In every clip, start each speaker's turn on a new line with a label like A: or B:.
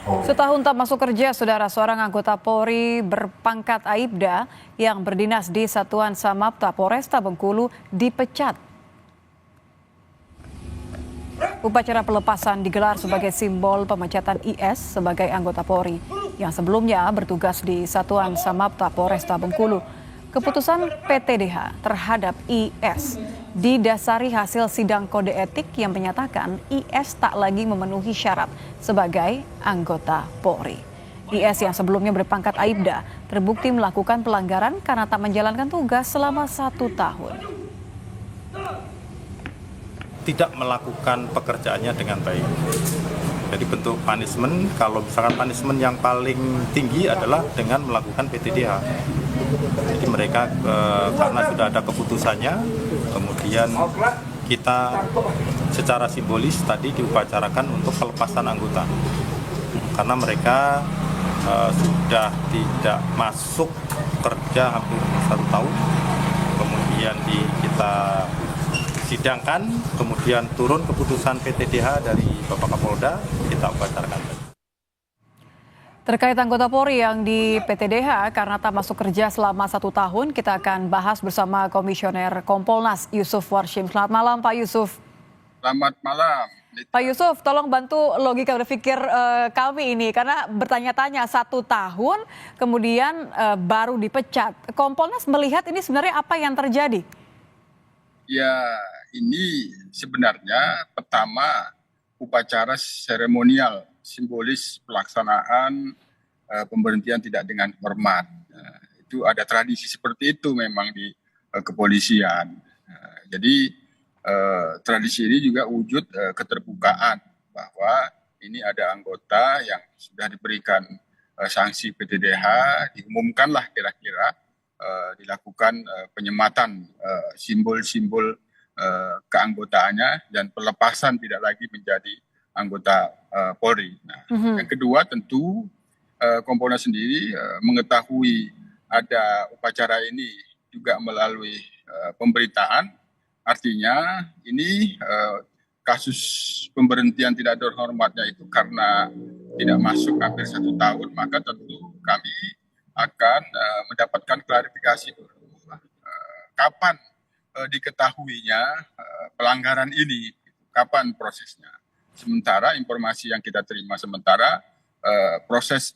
A: Setahun tak masuk kerja, saudara, seorang anggota Polri berpangkat Aibda yang berdinas di Satuan Samapta Polresta Bengkulu dipecat. Upacara pelepasan digelar sebagai simbol pemecatan IS sebagai anggota Polri yang sebelumnya bertugas di Satuan Samapta Polresta Bengkulu. Keputusan PTDH terhadap IS didasari hasil sidang kode etik yang menyatakan IS tak lagi memenuhi syarat sebagai anggota Polri. IS yang sebelumnya berpangkat Aibda terbukti melakukan pelanggaran karena tak menjalankan tugas selama 1 tahun.
B: Tidak melakukan pekerjaannya dengan baik. Jadi bentuk punishment, kalau misalkan punishment yang paling tinggi adalah dengan melakukan PTDH. Jadi mereka karena sudah ada keputusannya, kemudian kita secara simbolis tadi diupacarakan untuk pelepasan anggota. Karena mereka sudah tidak masuk kerja hampir 1 tahun, kemudian kita sidangkan, kemudian turun keputusan PTDH dari Bapak Kapolda, kita upacarkan.
A: Terkait anggota Polri yang di PTDH karena tak masuk kerja selama 1 tahun, kita akan bahas bersama Komisioner Kompolnas Yusuf Warshim. Selamat malam Pak Yusuf.
C: Selamat malam.
A: Pak Yusuf, tolong bantu logika berpikir kami ini, karena bertanya-tanya 1 tahun kemudian baru dipecat. Kompolnas melihat ini sebenarnya apa yang terjadi?
C: Ya, ini sebenarnya pertama upacara seremonial simbolis pelaksanaan pemberhentian tidak dengan hormat. Itu ada tradisi seperti itu memang di kepolisian. Jadi tradisi ini juga wujud keterbukaan bahwa ini ada anggota yang sudah diberikan sanksi PTDH, diumumkanlah kira-kira dilakukan penyematan simbol-simbol keanggotaannya dan pelepasan tidak lagi menjadi anggota Polri. Nah, yang kedua tentu Kompolnas sendiri mengetahui ada upacara ini juga melalui pemberitaan. Artinya ini kasus pemberhentian tidak terhormatnya itu karena tidak masuk hampir 1 tahun, maka tentu kami akan mendapatkan klarifikasi dulu kapan diketahuinya pelanggaran ini, kapan prosesnya. Sementara informasi yang kita terima sementara proses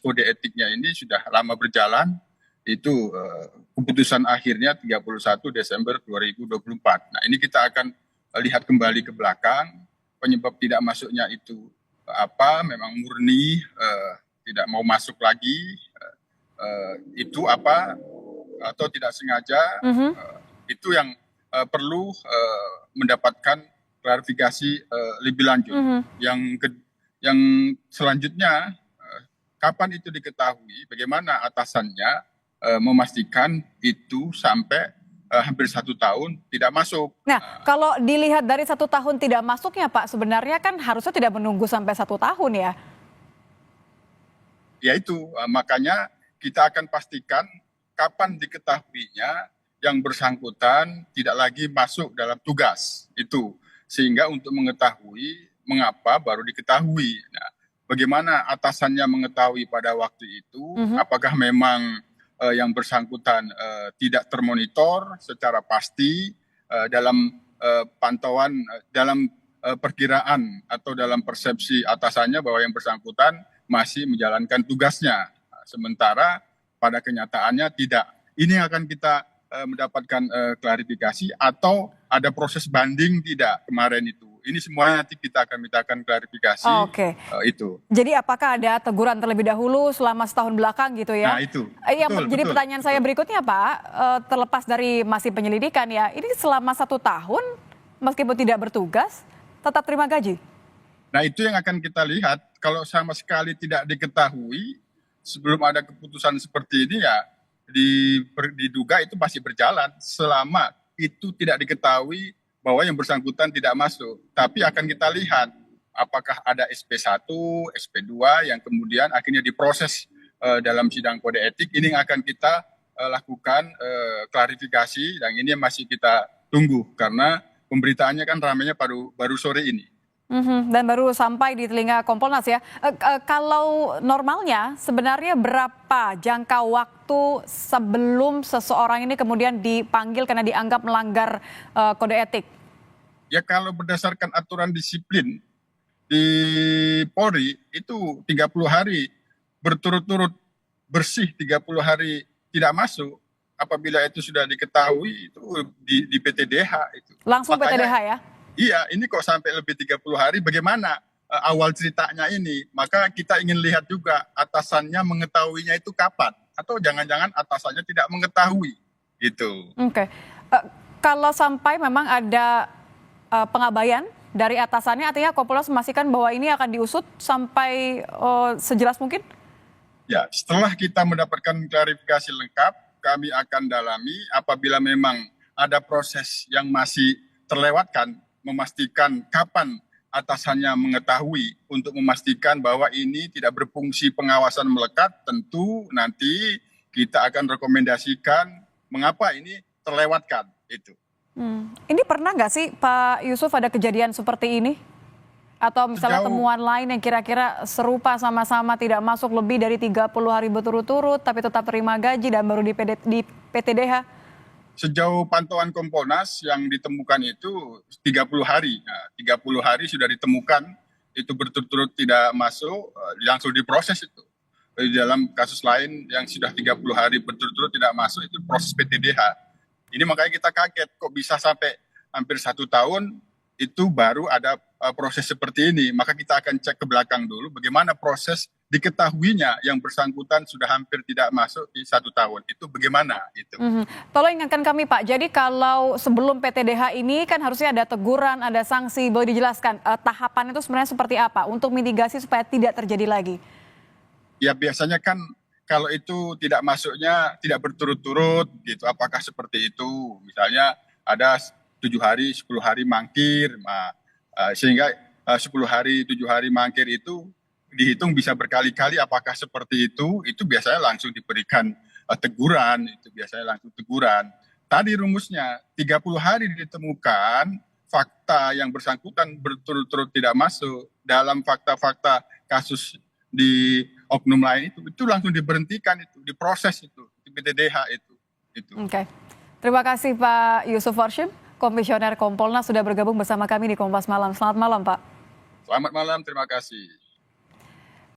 C: kode etiknya ini sudah lama berjalan, itu keputusan akhirnya 31 Desember 2024. Nah, ini kita akan lihat kembali ke belakang penyebab tidak masuknya itu apa, memang murni tidak mau masuk lagi, itu apa atau tidak sengaja, itu yang perlu mendapatkan klarifikasi lebih lanjut. Yang selanjutnya, kapan itu diketahui, bagaimana atasannya memastikan itu sampai hampir 1 tahun tidak masuk.
A: Nah, kalau dilihat dari 1 tahun tidak masuknya Pak, sebenarnya kan harusnya tidak menunggu sampai 1 tahun ya?
C: Ya itu, makanya kita akan pastikan kapan diketahuinya yang bersangkutan tidak lagi masuk dalam tugas itu, sehingga untuk mengetahui mengapa baru diketahui. Nah, bagaimana atasannya mengetahui pada waktu itu, apakah memang yang bersangkutan tidak termonitor secara pasti dalam pantauan, dalam perkiraan atau dalam persepsi atasannya bahwa yang bersangkutan masih menjalankan tugasnya, sementara pada kenyataannya tidak. Ini akan kita mendapatkan klarifikasi, atau ada proses banding tidak kemarin itu. Ini semuanya nanti kita akan mintakan klarifikasi. Itu.
A: Jadi apakah ada teguran terlebih dahulu selama 1 tahun belakang gitu ya?
C: Nah itu.
A: Jadi pertanyaan saya berikutnya Pak, terlepas dari masih penyelidikan ya, ini selama 1 tahun meskipun tidak bertugas tetap terima gaji?
C: Nah itu yang akan kita lihat. Kalau sama sekali tidak diketahui sebelum ada keputusan seperti ini, ya diduga itu masih berjalan selama itu tidak diketahui bahwa yang bersangkutan tidak masuk. Tapi akan kita lihat apakah ada SP1, SP2 yang kemudian akhirnya diproses dalam sidang kode etik. Ini yang akan kita lakukan klarifikasi, dan ini masih kita tunggu karena pemberitaannya kan ramainya baru sore ini.
A: Dan baru sampai di telinga Kompolnas ya. Kalau normalnya sebenarnya berapa jangka waktu sebelum seseorang ini kemudian dipanggil karena dianggap melanggar kode etik?
C: Ya kalau berdasarkan aturan disiplin di Polri itu 30 hari berturut-turut bersih, 30 hari tidak masuk. Apabila itu sudah diketahui itu di PTDH itu.
A: Langsung PTDH ya?
C: Iya, ini kok sampai lebih 30 hari, bagaimana awal ceritanya ini? Maka kita ingin lihat juga atasannya mengetahuinya itu kapan. Atau jangan-jangan atasannya tidak mengetahui. Gitu.
A: Oke. Kalau sampai memang ada pengabaian dari atasannya, artinya Kompolnas memastikan bahwa ini akan diusut sampai sejelas mungkin?
C: Ya, setelah kita mendapatkan klarifikasi lengkap, kami akan dalami apabila memang ada proses yang masih terlewatkan, memastikan kapan atasannya mengetahui untuk memastikan bahwa ini tidak berfungsi pengawasan melekat, tentu nanti kita akan rekomendasikan mengapa ini terlewatkan itu.
A: Ini pernah nggak sih Pak Yusuf ada kejadian seperti ini? Atau misalnya temuan lain yang kira-kira serupa sama-sama tidak masuk lebih dari 30 hari berturut-turut tapi tetap terima gaji dan baru di PTDH?
C: Sejauh pantauan Kompolnas yang ditemukan itu 30 hari. Nah, 30 hari sudah ditemukan, itu berturut-turut tidak masuk, langsung diproses itu. Di dalam kasus lain yang sudah 30 hari berturut-turut tidak masuk, itu proses PTDH. Ini makanya kita kaget, kok bisa sampai hampir 1 tahun, itu baru ada proses seperti ini. Maka kita akan cek ke belakang dulu, bagaimana proses diketahuinya yang bersangkutan sudah hampir tidak masuk di 1 tahun. Itu bagaimana? Itu.
A: Tolong ingatkan kami Pak, jadi kalau sebelum PTDH ini kan harusnya ada teguran, ada sanksi, boleh dijelaskan tahapan itu sebenarnya seperti apa untuk mitigasi supaya tidak terjadi lagi?
C: Ya biasanya kan kalau itu tidak masuknya tidak berturut-turut gitu, apakah seperti itu? Misalnya ada 7 hari, 10 hari mangkir, sehingga 10 hari, 7 hari mangkir itu dihitung bisa berkali-kali, apakah seperti itu biasanya langsung diberikan teguran, itu biasanya langsung teguran. Tadi rumusnya 30 hari ditemukan fakta yang bersangkutan berturut-turut tidak masuk dalam fakta-fakta kasus di oknum lain itu langsung diberhentikan, itu diproses, itu di PTDH itu.
A: Oke. Terima kasih Pak Yusuf Warshim, Komisioner Kompolnas sudah bergabung bersama kami di Kompas Malam. Selamat malam Pak.
C: Selamat malam, terima kasih.